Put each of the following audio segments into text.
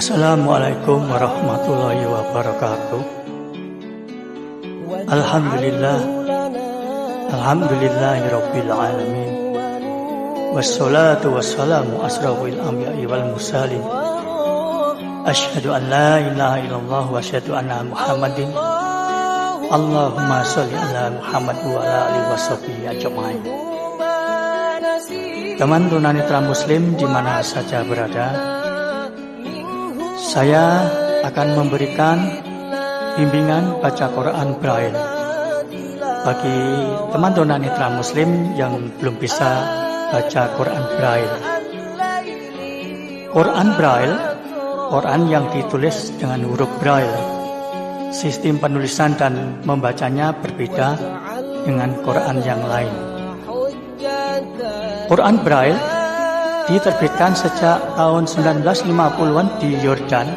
Assalamualaikum warahmatullahi wabarakatuh. Alhamdulillahirabbil alamin. Wassalatu wassalamu asrafil anbiya'i wal mursalin. Asyhadu an la ilaha illallah wa asyhadu anna Muhammadin. Allahumma sholli ala Muhammad wa ala alihi washabihi ajmain. Teman tunanetra muslim di mana saja berada, saya akan memberikan bimbingan baca Quran Braille bagi teman tunanetra muslim yang belum bisa baca Quran Braille. Quran Braille, Quran yang ditulis dengan huruf Braille. Sistem penulisan dan membacanya berbeda dengan Quran yang lain. Quran Braille diterbitkan sejak tahun 1950-an di Yordan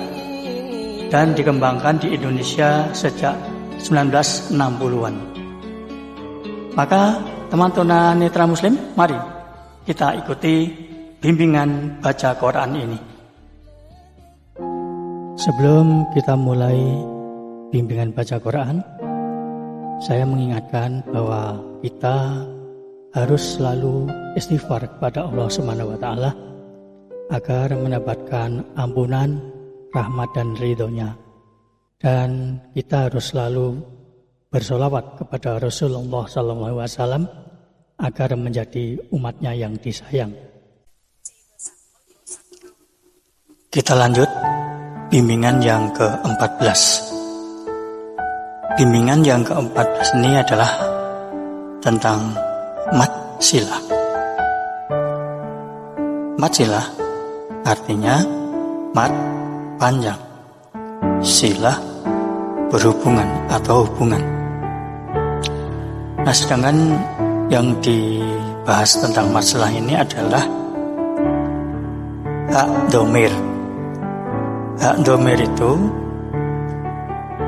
dan dikembangkan di Indonesia sejak 1960-an. Maka teman tunanetra muslim, mari kita ikuti bimbingan baca Quran ini. Sebelum kita mulai bimbingan baca Quran, saya mengingatkan bahwa kita harus selalu istighfar kepada Allah Subhanahu wa taala agar mendapatkan ampunan, rahmat dan ridhonya. Dan kita harus selalu bersolawat kepada Rasulullah SAW agar menjadi umatnya yang disayang. Kita lanjut bimbingan yang ke-14. Bimbingan yang ke-14 ini adalah tentang mat silah. Mat silah artinya mat panjang, silah berhubungan atau hubungan. Nah, sedangkan yang dibahas tentang mat silah ini adalah hak domir. Hak domir itu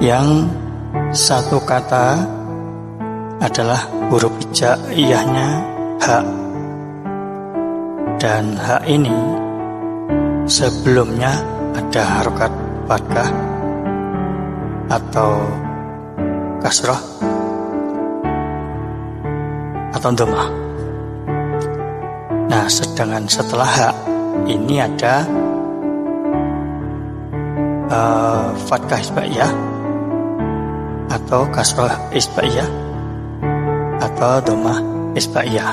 yang satu kata adalah huruf hijaiyahnya hak, dan hak ini sebelumnya ada harokat fathah atau kasrah atau dhammah. Nah, sedangkan setelah hak ini ada fathah isbaiyah atau kasrah isbaiyah atau dhammah isbaiyah.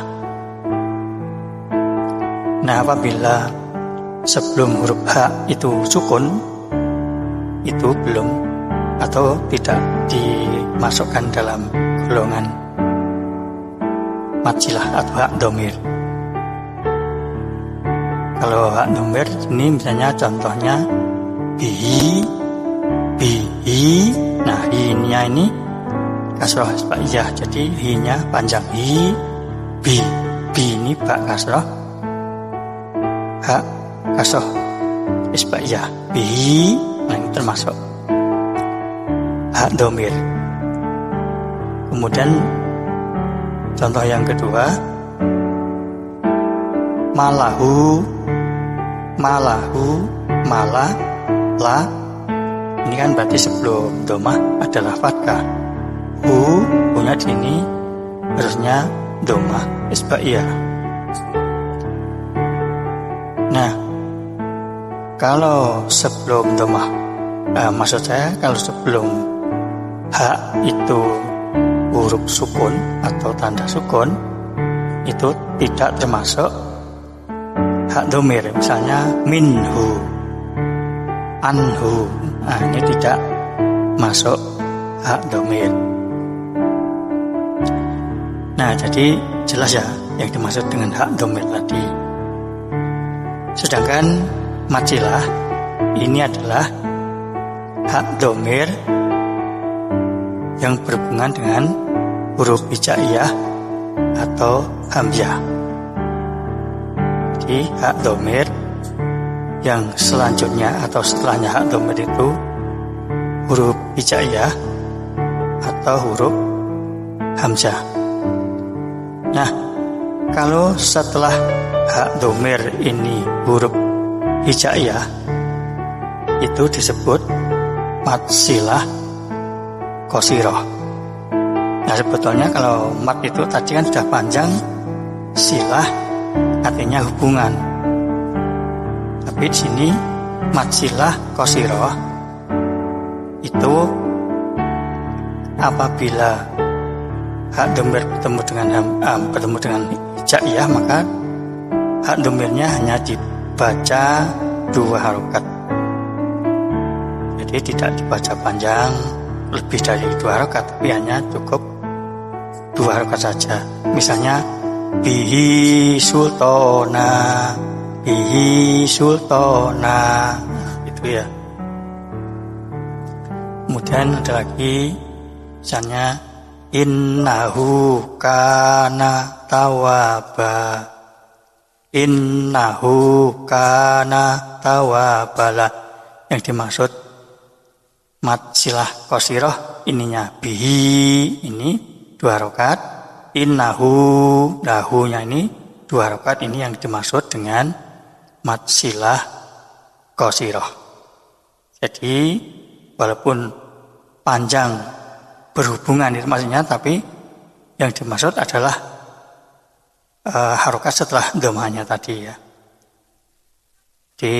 Nah, apabila sebelum huruf H itu sukun, itu belum atau tidak dimasukkan dalam golongan mat silah atau hak domir. Kalau hak domir ini misalnya contohnya bihi. Nah, hi-nya ini kasroh isbaiyah, jadi hi-nya panjang, hi, bi ini bak kasroh, hak kasroh isbaiyah, bi. Nah, ini termasuk hak domir. Kemudian contoh yang kedua, malahu, malah, la. Ini kan berarti sebelum dhammah adalah fathah. Punya di sini harusnya dhammah isbaiyah. Nah, kalau sebelum dhammah, maksud saya kalau sebelum hak itu huruf sukun atau tanda sukun, itu tidak termasuk hak domir. Misalnya minhu, anhu. Nah, ini tidak masuk hak domir. Nah, jadi jelas ya yang dimaksud dengan hak domir tadi. Sedangkan mat silah ini adalah hak domir yang berhubungan dengan huruf hijaiyah atau hamzah. Jadi hak domir yang selanjutnya atau setelahnya hak domir itu huruf hijaiyah atau huruf hamzah. Nah, kalau setelah hak domir ini huruf hijaiyah, itu disebut mad silah qasirah. Nah, sebetulnya kalau mad itu tadi kan sudah panjang, silah artinya hubungan. Tapi di sini mad silah qasirah itu apabila hak dhamir bertemu dengan hijaiyah, maka hak dhamirnya hanya dibaca 2 harokat. Jadi tidak dibaca panjang lebih dari 2 harokat, tapi hanya cukup 2 harokat saja. Misalnya bihi sultana, bihi sultana, itu ya. Kemudian ada lagi misalnya innahu kana tawwaba, innahu kana tawwabala. Yang dimaksud mad silah qasirah ininya bihi ini 2 harokat, innahu dahunya ini 2 harokat. Ini yang dimaksud dengan mad silah qasirah. Jadi walaupun panjang berhubungan itu maksudnya, tapi yang dimaksud adalah harokat setelah dhammahnya tadi ya. Jadi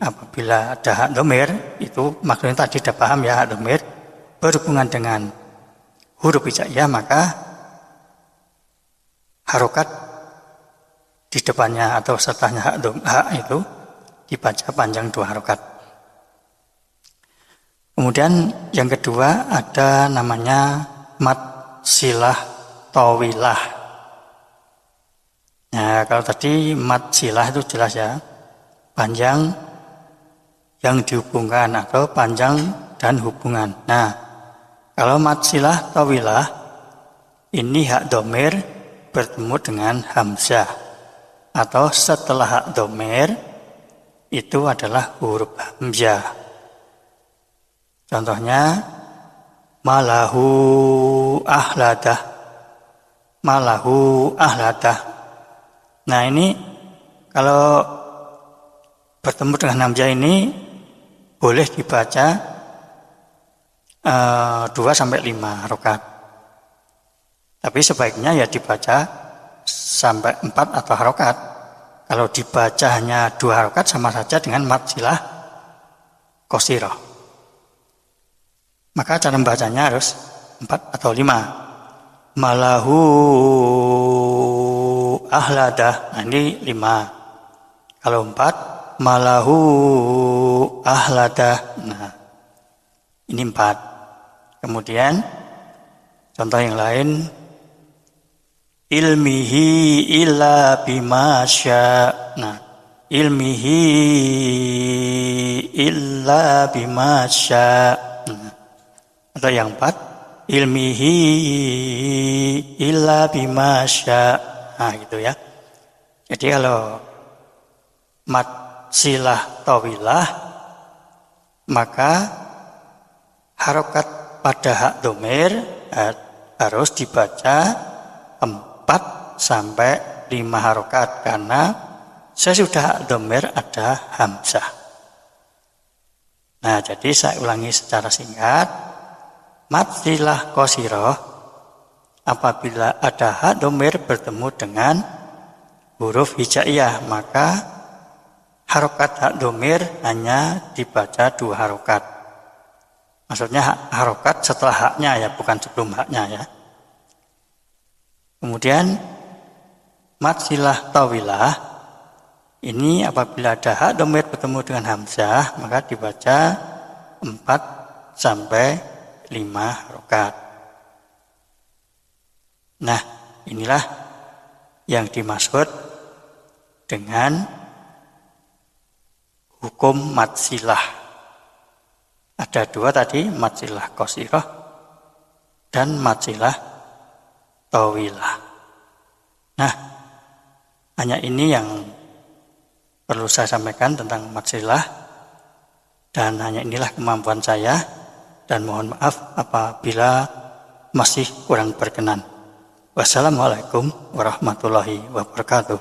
apabila ada hak dhamir, itu maksudnya tadi sudah paham ya, hak dhamir berhubungan dengan huruf hijaiyah, maka harokat di depannya atau setelahnya hak itu dibaca panjang 2 harokat. Kemudian yang kedua ada namanya mad silah tawilah. Nah, kalau tadi mad silah itu jelas ya, panjang yang dihubungkan atau panjang dan hubungan. Nah, kalau mad silah tawilah ini hak dhamir bertemu dengan hamzah, atau setelah hak dhamir itu adalah huruf hamzah. Contohnya malahu ahladah, malahu ahladah. Nah, ini kalau bertemu dengan hamzah ini boleh dibaca 2 sampai 5 harokat. Tapi sebaiknya ya dibaca sampai 4 atau harokat. Kalau dibaca hanya 2 harokat sama saja dengan mad silah qasirah. Maka cara membacanya harus 4 atau 5. Malahu ahladah. Nah, ini 5. Kalau 4, malahu ahladah. Nah, ini 4. Kemudian contoh yang lain, ilmihi illa bimasya. Nah, ilmihi illa bimasya. Nah, atau yang 4, ilmihi illa bimasya. Nah, gitu ya. Jadi kalau mad silah tawilah, maka harokat pada hak dhamir harus dibaca 4 sampai 5 harokat, karena sesudah hak dhamir ada hamzah. Nah, jadi saya ulangi secara singkat. Mad silah qasirah apabila ada hak dhamir bertemu dengan huruf hijaiyah, maka harokat hak dhamir hanya dibaca 2 harokat. Maksudnya harokat setelah haknya ya, bukan sebelum haknya ya. Kemudian mad silah tawilah ini apabila ada hak dhamir bertemu dengan hamzah, maka dibaca 4 sampai 5 harokat. Nah, inilah yang dimaksud dengan hukum mad silah. Ada 2 tadi, mad silah qasirah dan mad silah tawilah. Nah, hanya ini yang perlu saya sampaikan tentang mad silah, dan hanya inilah kemampuan saya, dan mohon maaf apabila masih kurang berkenan. Wassalamualaikum warahmatullahi wabarakatuh.